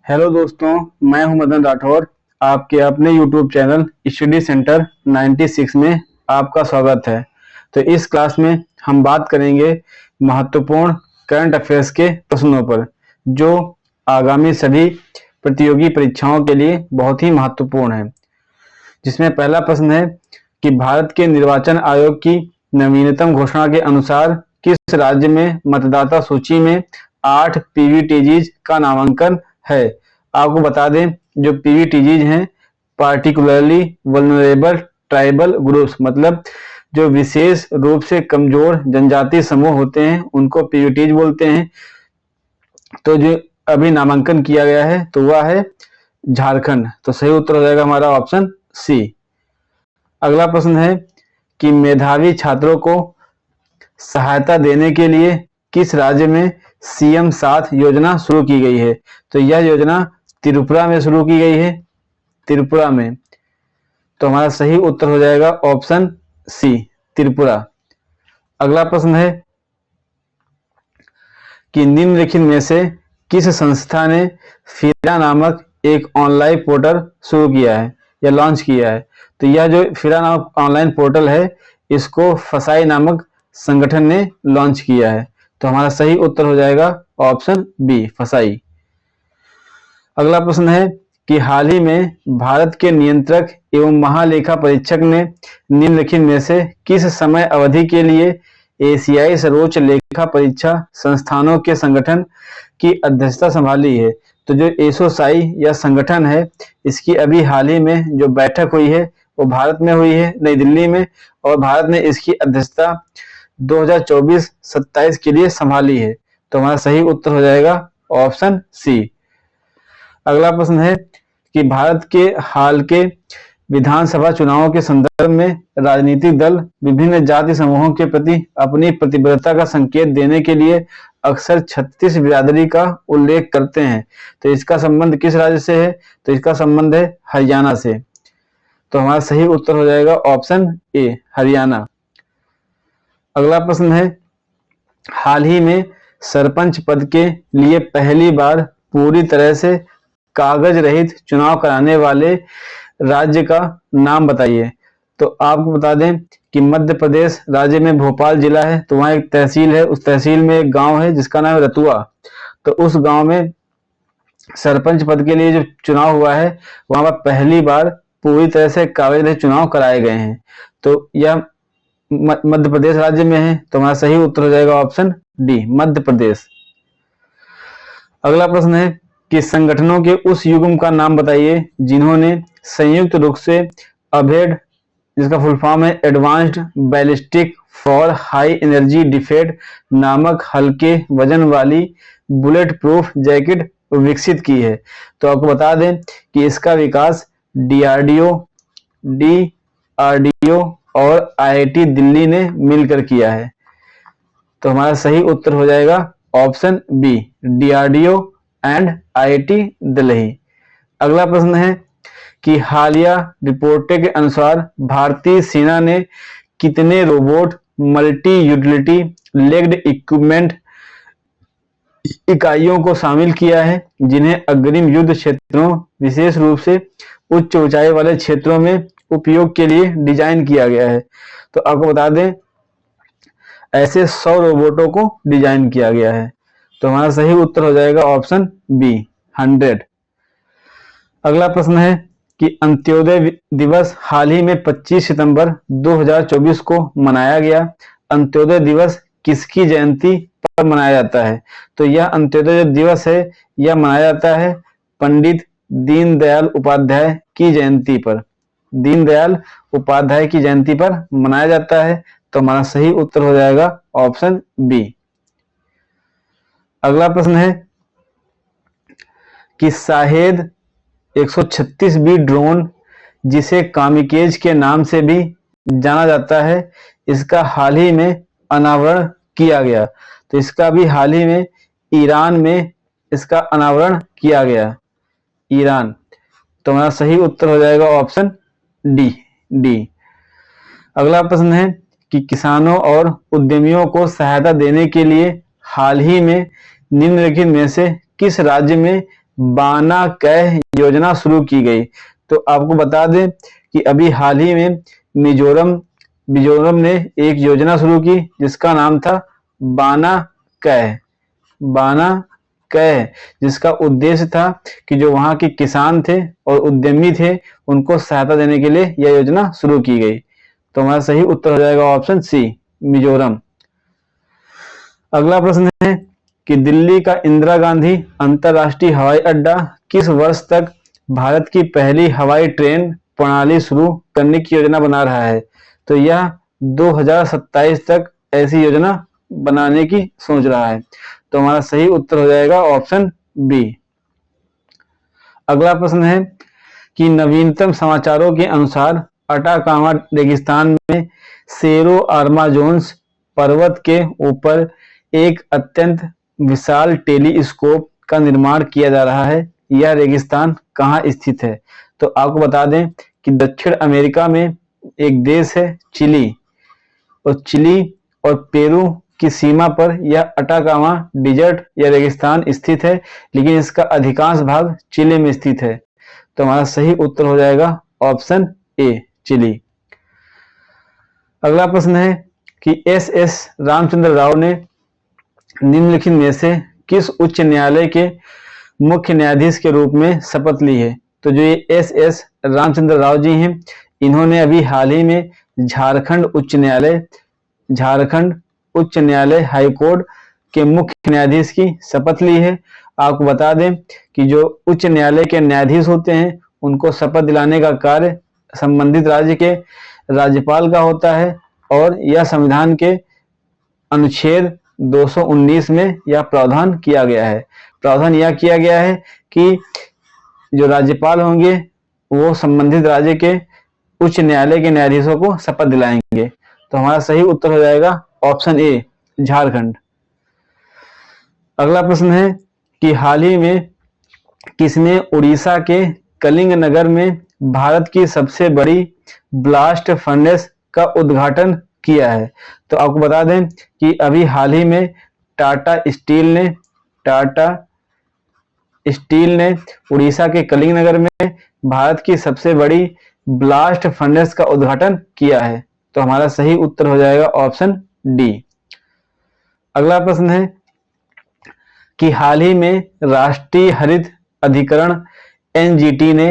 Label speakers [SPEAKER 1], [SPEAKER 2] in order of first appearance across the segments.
[SPEAKER 1] Hello दोस्तों, मैं हूं मदन राठौर। आपके अपने यूट्यूब चैनल स्टडी सेंटर 96 में आपका स्वागत है। तो इस क्लास में हम बात करेंगे महत्वपूर्ण करंट अफेयर्स के प्रश्नों पर, जो आगामी सभी प्रतियोगी परीक्षाओं के लिए बहुत ही महत्वपूर्ण है। जिसमें पहला प्रश्न है कि भारत के निर्वाचन आयोग की नवीनतम घोषणा के अनुसार किस राज्य में मतदाता सूची में 8 पीवीटीजीज का नामांकन है। आपको बता दें, जो पीवीटीजीज हैं, पार्टिकुलरली वल्नरेबल ट्राइबल ग्रुप्स, मतलब जो विशेष रूप से कमजोर जनजातीय समूह होते हैं उनको पीवीटीज बोलते हैं। तो जो अभी नामांकन किया गया है तो वह है झारखंड। तो सही उत्तर हो जाएगा हमारा ऑप्शन सी। अगला प्रश्न है कि मेधावी छात्रों को सहायता देने के लिए किस राज्य में सीएम साथ योजना शुरू की गई है। तो यह योजना त्रिपुरा में शुरू की गई है, त्रिपुरा में। तो हमारा सही उत्तर हो जाएगा ऑप्शन सी, त्रिपुरा। अगला प्रश्न है कि निम्नलिखित में से किस संस्था ने फिरा नामक एक ऑनलाइन पोर्टल शुरू किया है या लॉन्च किया है। तो यह जो फिरा नामक ऑनलाइन पोर्टल है, इसको फसाई नामक संगठन ने लॉन्च किया है। तो हमारा सही उत्तर हो जाएगा ऑप्शन बी, फसाई। अगला प्रश्न है कि हाल ही में भारत के नियंत्रक एवं महालेखा परीक्षक ने निम्नलिखित में से किस समय अवधि के लिए एशियाई सर्वोच्च लेखा परीक्षा संस्थानों के संगठन की अध्यक्षता संभाली है। तो जो एसोसाई या संगठन है, इसकी अभी हाल ही में जो बैठक हुई है वो भारत में हुई है, नई दिल्ली में, और भारत ने इसकी अध्यक्षता 2024-27 के लिए संभाली है। तो हमारा सही उत्तर हो जाएगा ऑप्शन सी। अगला प्रश्न है कि भारत के हाल के विधानसभा चुनावों के संदर्भ में राजनीतिक दल विभिन्न जाति समूहों के प्रति अपनी प्रतिबद्धता का संकेत देने के लिए अक्सर 36 बिरादरी का उल्लेख करते हैं। तो इसका संबंध किस राज्य से है। तो इसका संबंध है हरियाणा से। तो हमारा सही उत्तर हो जाएगा ऑप्शन ए, हरियाणा। अगला प्रश्न है, हाल ही में सरपंच पद के लिए पहली बार पूरी तरह से कागज रहित चुनाव कराने वाले राज्य का नाम बताइए। तो आपको बता दें कि मध्य प्रदेश राज्य में भोपाल जिला है, तो वहाँ एक तहसील है, उस तहसील में एक गांव है जिसका नाम है रतुआ। तो उस गांव में सरपंच पद के लिए जो चुनाव हुआ है, वहां पर पहली बार पूरी तरह से कागज रहित चुनाव कराए गए हैं। तो यह मध्य प्रदेश राज्य में है। तो हमारा सही उत्तर हो जाएगा ऑप्शन डी, मध्य प्रदेश। अगला प्रश्न है कि संगठनों के उस युग्म का नाम बताइए जिन्होंने संयुक्त रूप से अभेड, जिसका फुल फॉर्म है advanced ballistic for high energy defence नामक हल्के वजन वाली बुलेट प्रूफ जैकेट विकसित की है। तो आपको बता दें कि इसका विकास डीआरडीओ और आईआईटी दिल्ली ने मिलकर किया है। तो हमारा सही उत्तर हो जाएगा option B, DRDO and IIT Delhi. अगला प्रश्न है कि हालिया रिपोर्ट के अनुसार भारतीय सेना ने कितने robot multi utility legged equipment इकाइयों को शामिल किया है, जिन्हें अग्रिम युद्ध क्षेत्रों, विशेष रूप से उच्च ऊंचाई वाले क्षेत्रों में उपयोग के लिए डिजाइन किया गया है। तो आपको बता दें, ऐसे 100 रोबोटों को डिजाइन किया गया है। तो हमारा सही उत्तर हो जाएगा ऑप्शन बी, 100। अगला प्रश्न है कि अंत्योदय दिवस हाल ही में 25 सितंबर 2024 को मनाया गया। अंत्योदय दिवस किसकी जयंती पर मनाया जाता है। तो यह अंत्योदय दिवस है, यह मनाया जाता है पंडित दीनदयाल उपाध्याय की जयंती पर। दीनदयाल उपाध्याय की जयंती पर मनाया जाता है। तो हमारा सही उत्तर हो जाएगा ऑप्शन बी। अगला प्रश्न है कि शाहेद 136B ड्रोन, जिसे कामिकेज के नाम से भी जाना जाता है, इसका हाल ही में अनावरण किया गया। तो इसका भी हाल ही में ईरान में इसका अनावरण किया गया, ईरान। तो हमारा सही उत्तर हो जाएगा ऑप्शन डी। अगला प्रश्न है कि किसानों और उद्यमियों को सहायता देने के लिए हाल ही में निम्नलिखित में से किस राज्य में बाना कै योजना शुरू की गई। तो आपको बता दें कि अभी हाल ही में मिजोरम ने एक योजना शुरू की जिसका नाम था बाना कै, जिसका उद्देश्य था कि जो वहां के किसान थे और उद्यमी थे उनको सहायता देने के लिए यह योजना शुरू की गई। तो हमारा सही उत्तर हो जाएगा ऑप्शन सी, मिजोरम। अगला प्रश्न है कि दिल्ली का इंदिरा गांधी अंतरराष्ट्रीय हवाई अड्डा किस वर्ष तक भारत की पहली हवाई ट्रेन प्रणाली शुरू करने की योजना बना रहा है। तो यह 2027 तक ऐसी योजना बनाने की सोच रहा है। तो हमारा सही उत्तर हो जाएगा ऑप्शन बी। अगला प्रश्न है कि नवीनतम समाचारों के अनुसार अटाकामा रेगिस्तान में सेरो आर्माजोन्स पर्वत के ऊपर एक अत्यंत विशाल टेलीस्कोप का निर्माण किया जा रहा है। यह रेगिस्तान कहाँ स्थित है। तो आपको बता दें कि दक्षिण अमेरिका में एक देश है चिली, और चिली और पेरू की सीमा पर यह अटाकामा डिजर्ट या रेगिस्तान स्थित है, लेकिन इसका अधिकांश भाग चिली में स्थित है। तो हमारा सही उत्तर हो जाएगा ऑप्शन ए, चिली। अगला प्रश्न है कि एस रामचंद्र राव ने निम्नलिखित में से किस उच्च न्यायालय के मुख्य न्यायाधीश के रूप में शपथ ली है। तो जो ये एस रामचंद्र राव जी हैं, इन्होंने अभी हाल ही में झारखंड उच्च न्यायालय हाई कोर्ट के मुख्य न्यायाधीश की शपथ ली है। आपको बता दें कि जो उच्च न्यायालय के न्यायाधीश होते हैं उनको शपथ दिलाने का कार्य संबंधित राज्य के राज्यपाल का होता है, और यह संविधान के अनुच्छेद 219 में यह प्रावधान किया गया है। प्रावधान यह किया गया है कि जो राज्यपाल होंगे वो संबंधित राज्य के उच्च न्यायालय के न्यायाधीशों को शपथ दिलाएंगे। तो हमारा सही उत्तर हो जाएगा ऑप्शन ए, झारखंड। अगला प्रश्न है कि हाल ही में किसने उड़ीसा के कलिंग नगर में भारत की सबसे बड़ी ब्लास्ट फर्नेस का उद्घाटन किया है। तो आपको बता दें कि अभी हाल ही में टाटा स्टील ने उड़ीसा के कलिंग नगर में भारत की सबसे बड़ी ब्लास्ट फर्नेस का उद्घाटन किया है। तो हमारा सही उत्तर हो जाएगा ऑप्शन डी। अगला प्रश्न है कि हाल ही में राष्ट्रीय हरित अधिकरण एनजीटी ने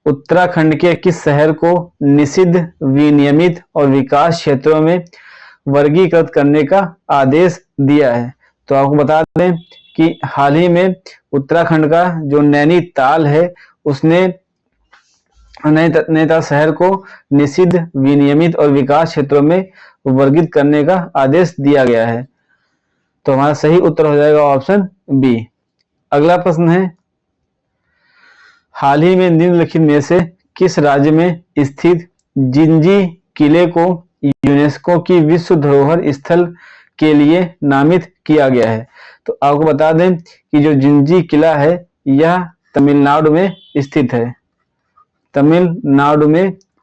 [SPEAKER 1] उत्तराखंड के किस शहर को निषिद्ध, विनियमित और विकास क्षेत्रों में वर्गीकृत करने का आदेश दिया है। तो आपको बता दें कि हाल ही में उत्तराखंड का जो नैनीताल है उसने नैनीताल शहर को निषिद्ध, विनियमित और विकास क्षेत्रों में वर्गीकृत करने का आदेश दिया गया है। तो हमारा सही उत्तर हो जाएगा ऑप्शन बी। अगला प्रश्न है हाल ही में निम्नलिखित में से किस राज्य में स्थित जिंजी किले को यूनेस्को की विश्व धरोहर स्थल के लिए नामित किया गया है। तो आपको बता दें कि जो जिंजी किला है यह तमिलनाडु में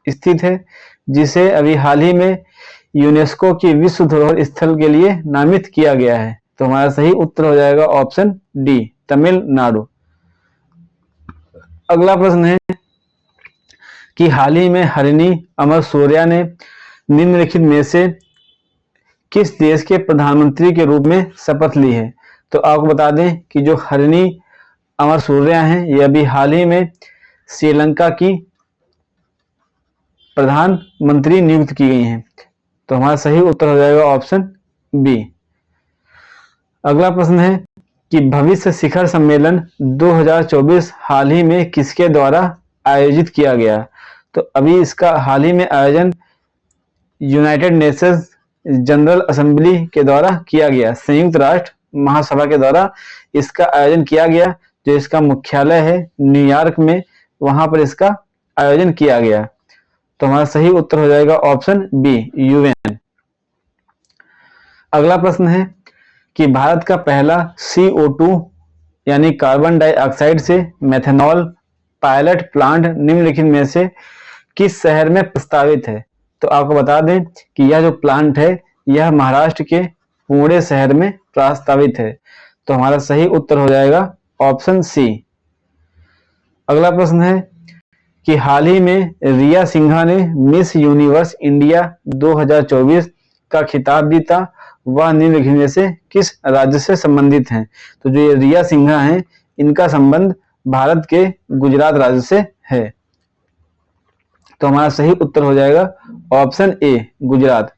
[SPEAKER 1] स्थित है, जिसे अभी हाल ही में यूनेस्को की विश्व धरोहर स्थल के लिए नामित किया गया है। तो हमारा सही उत्तर हो जाएगा ऑप्शन डी, तमिलनाडु। अगला प्रश्न है कि हाल ही में हरिणी अमर शौर्या ने निम्नलिखित में से किस देश के प्रधानमंत्री के रूप में शपथ ली है। तो आपको बता दें कि जो हरिणी अमर शौर्या हैं ये अभी हाल ही में श्रीलंका की प्रधानमंत्री नियुक्त की गई हैं। तो हमारा सही उत्तर हो जाएगा ऑप्शन बी। अगला प्रश्न है कि भविष्य शिखर सम्मेलन 2024 हाल ही में किसके द्वारा आयोजित किया गया। तो अभी इसका हाल ही में आयोजन यूनाइटेड नेशंस जनरल असेंबली के द्वारा किया गया, संयुक्त राष्ट्र महासभा के द्वारा इसका आयोजन किया गया, जो इसका मुख्यालय है न्यूयॉर्क में, वहां पर इसका आयोजन किया गया। तो हमारा सही उत्तर हो जाएगा ऑप्शन बी, यूएन। अगला प्रश्न है कि भारत का पहला CO2 यानी कार्बन डाइऑक्साइड से मेथनॉल पायलट प्लांट निम्नलिखित में से किस शहर में प्रस्तावित है। तो आपको बता दें कि यह जो प्लांट है यह महाराष्ट्र के पुणे शहर में प्रस्तावित है। तो हमारा सही उत्तर हो जाएगा ऑप्शन सी, अगला प्रश्न है कि हाल ही में रिया सिन्हा ने मिस यूनिवर्स इंडिया 2024 का खिताब जीता, वह निम्नलिखित में से किस राज्य से संबंधित हैं? तो जो ये रिया सिन्हा हैं, इनका संबंध भारत के गुजरात राज्य से है। तो हमारा सही उत्तर हो जाएगा ऑप्शन ए, गुजरात।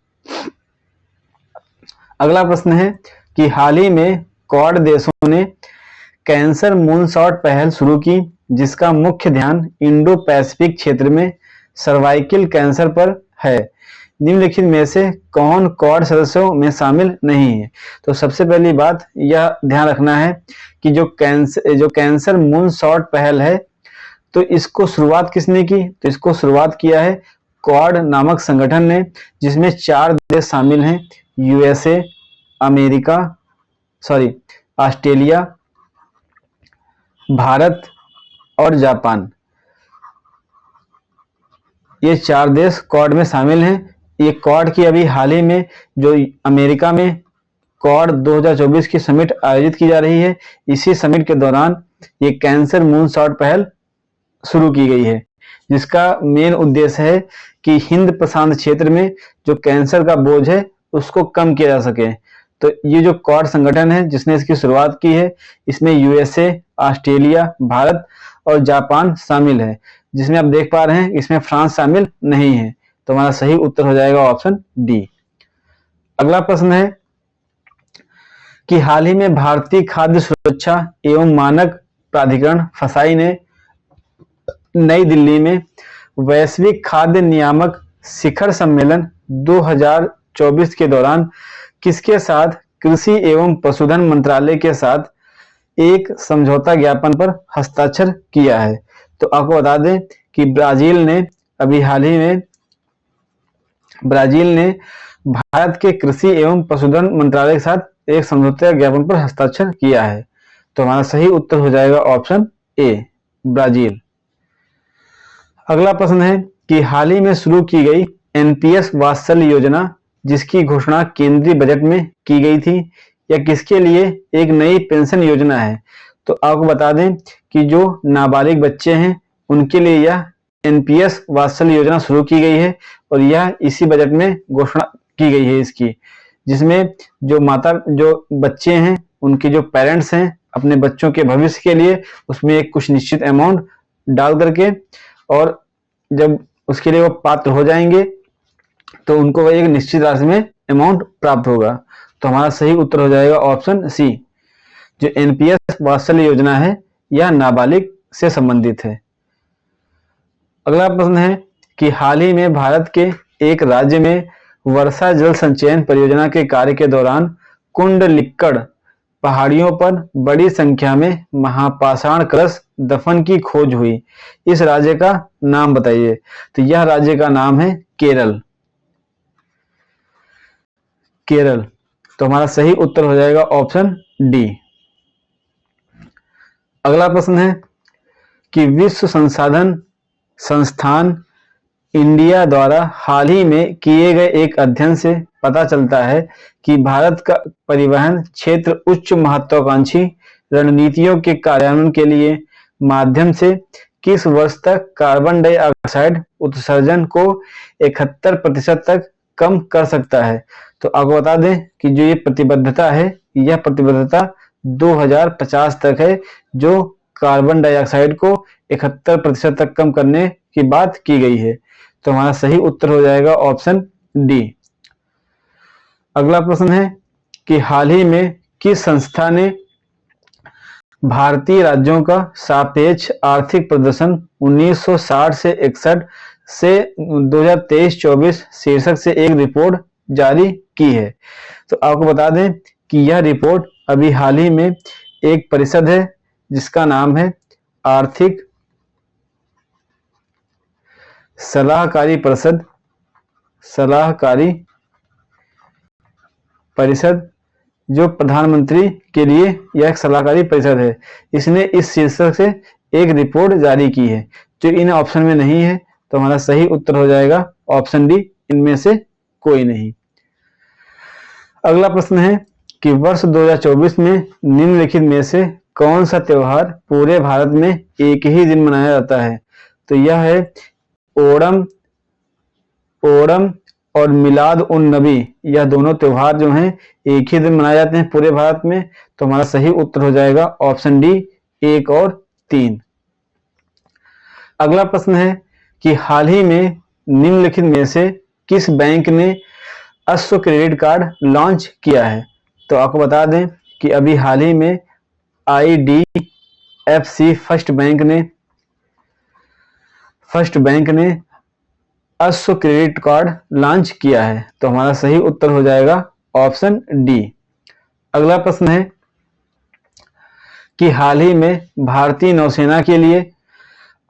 [SPEAKER 1] अगला प्रश्न है कि हाल ही में क्वाड देशों ने कैंसर मूनशॉट पहल शुरू की, जिसका मुख्य ध्यान इंडो पैसिफिक क्षेत्र में सर्वाइकल कैंसर पर है। निम्नलिखित में से कौन क्वाड सदस्यों में शामिल नहीं है? तो सबसे पहली बात यह ध्यान रखना है कि जो कैंसर मूनशॉट पहल है, तो इसको शुरुआत किसने की? तो इसको शुरुआत किया है क्वाड नामक संगठन ने, जिसमें 4 देश शामिल हैं, यूएसए, ऑस्ट्रेलिया, भारत और जापान। ये 4 देश क्वाड में शामिल हैं। ये क्वाड की अभी हाल ही में जो अमेरिका में क्वाड 2024 की समिट आयोजित की जा रही है, इसी समिट के दौरान ये कैंसर मूनशॉट पहल शुरू की गई है, जिसका मेन उद्देश्य है कि हिंद प्रशांत क्षेत्र में जो कैंसर का बोझ है उसको कम किया जा सके। तो ये जो क्वाड संगठन है जिसने इसकी शुरुआत की है, इसमें यूएसए, ऑस्ट्रेलिया, भारत और जापान शामिल है, जिसमें आप देख पा रहे हैं इसमें फ्रांस शामिल नहीं है। तो हमारा सही उत्तर हो जाएगा ऑप्शन डी। अगला प्रश्न है कि हाल ही में भारतीय खाद्य सुरक्षा एवं मानक प्राधिकरण फसाई ने नई दिल्ली में वैश्विक खाद्य नियामक शिखर सम्मेलन 2024 के दौरान किसके साथ कृषि एवं पशुधन मंत्रालय के साथ एक समझौता ज्ञापन पर हस्ताक्षर किया है? तो आपको बता दें कि ब्राजील ने भारत के कृषि एवं पशुधन मंत्रालय के साथ एक समझौता ज्ञापन पर हस्ताक्षर किया है। तो हमारा सही उत्तर हो जाएगा ऑप्शन ए, ब्राजील। अगला प्रश्न है कि हाल ही में शुरू की गई एनपीएस वात्सल्य योजना, जिसकी घोषणा केंद्रीय बजट में की गई थी, या किसके लिए एक नई पेंशन योजना है? तो आपको बता दें कि जो नाबालिग बच्चे हैं उनके लिए यह एनपीएस वात्सल्य योजना शुरू की गई है, और यह इसी बजट में घोषणा की गई है इसकी, जिसमें जो बच्चे हैं उनके जो पेरेंट्स हैं अपने बच्चों के भविष्य के लिए उसमें एक कुछ निश्चित अमाउंट डाल करके, और जब उसके लिए वो पात्र हो जाएंगे तो उनको एक निश्चित राशि में अमाउंट प्राप्त होगा। तो हमारा सही उत्तर हो जाएगा ऑप्शन सी, जो एनपीएस वात्सल्य योजना है यह नाबालिग से संबंधित है। अगला प्रश्न है कि हाल ही में भारत के एक राज्य में वर्षा जल संचयन परियोजना के कार्य के दौरान कुंडलिक्कड़ पहाड़ियों पर बड़ी संख्या में महापाषाण कलश दफन की खोज हुई। इस राज्य का नाम बताइए। तो यह राज्य का नाम है केरल। तो हमारा सही उत्तर हो जाएगा ऑप्शन डी। अगला प्रश्न है कि विश्व संसाधन संस्थान इंडिया द्वारा हाल ही में किए गए एक अध्ययन से पता चलता है कि भारत का परिवहन क्षेत्र उच्च महत्वाकांक्षी रणनीतियों के कार्यान्वयन के लिए माध्यम से किस वर्ष तक कार्बन डाइऑक्साइड उत्सर्जन को 71% तक कम कर सकता है। तो आपको बता दें कि जो ये प्रतिबद्धता है, यह प्रतिबद्धता 2050 तक है, जो कार्बन डाइऑक्साइड को 71% तक कम करने की बात की गई है। तो हमारा सही उत्तर हो जाएगा ऑप्शन डी। अगला प्रश्न है कि हाल ही में किस संस्था ने भारतीय राज्यों का सापेक्ष आर्थिक प्रदर्शन 1960 से 61 से 2023-24 शीर्षक से एक रिपोर्ट जारी की है। तो आपको बता दें कि यह रिपोर्ट अभी हाल ही में एक परिषद है जिसका नाम है आर्थिक सलाहकारी परिषद, जो प्रधानमंत्री के लिए यह एक सलाहकारी परिषद है। इसने इस शीर्षक से एक रिपोर्ट जारी की है जो इन ऑप्शन में नहीं है। तो हमारा सही उत्तर हो जाएगा ऑप्शन डी, इनमें से कोई नहीं। अगला प्रश्न है कि वर्ष 2024 में निम्नलिखित में से कौन सा त्योहार पूरे भारत में एक ही दिन मनाया जाता है? तो यह है ओणम ओणम और मिलाद उन नबी। यह दोनों त्योहार जो हैं एक ही दिन मनाए जाते हैं पूरे भारत में। तो हमारा सही उत्तर हो जाएगा ऑप्शन डी 1 और 3। अगला प्रश्न है कि हाल ही में निम्नलिखित में से किस बैंक ने अश्व क्रेडिट कार्ड लॉन्च किया है? तो आपको बता दें कि अभी हाल ही में IDFC फर्स्ट बैंक ने अश्व क्रेडिट कार्ड लॉन्च किया है। तो हमारा सही उत्तर हो जाएगा ऑप्शन डी। अगला प्रश्न है कि हाल ही में भारतीय नौसेना के लिए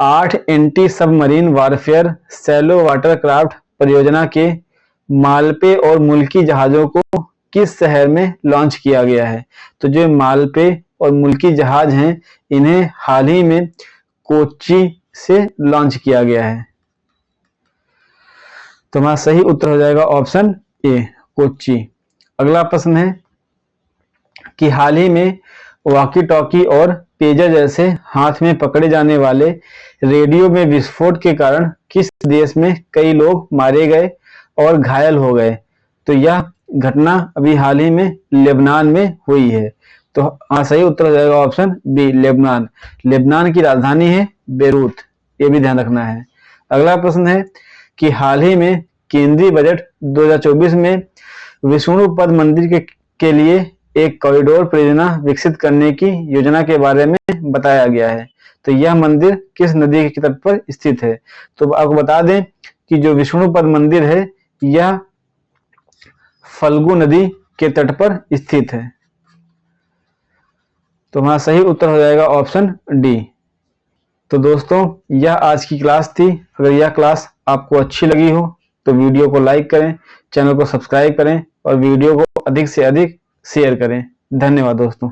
[SPEAKER 1] 8 anti submarine warfare shallow watercraft परियोजना के मालपे और मुल्की जहाजों को किस शहर में लॉन्च किया गया है? तो जो मालपे और मुल्की जहाज हैं इन्हें हाल ही में कोच्चि से लॉन्च किया गया है। तो हमारा सही उत्तर हो जाएगा ऑप्शन ए कोच्चि। अगला प्रश्न है कि हाल ही में वॉकी टॉकी और पेजर जैसे हाथ में पकड़े जाने वाले रेडियो में विस्फोट के कारण किस देश में कई लोग मारे गए और घायल हो गए? तो यह घटना अभी हाल ही में लेबनान में हुई है। तो सही उत्तर हो जाएगा ऑप्शन बी लेबनान। लेबनान की राजधानी है बेरूत, ये भी ध्यान रखना है। अगला प्रश्न है कि हाल ही में केंद्रीय बजट 2024 में विष्णुपद मंदिर के लिए एक कॉरिडोर परियोजना विकसित करने की योजना के बारे में बताया गया है। तो यह मंदिर किस नदी के तट पर स्थित है? तो आपको बता दें कि जो विष्णुपद मंदिर है यह फल्गु नदी के तट पर स्थित है। तो हमारा सही उत्तर हो जाएगा ऑप्शन डी। तो दोस्तों यह आज की क्लास थी। अगर यह क्लास आपको अच्छी लगी हो तो वीडियो को लाइक करें, चैनल को सब्सक्राइब करें और वीडियो को अधिक से अधिक शेयर करें। धन्यवाद दोस्तों।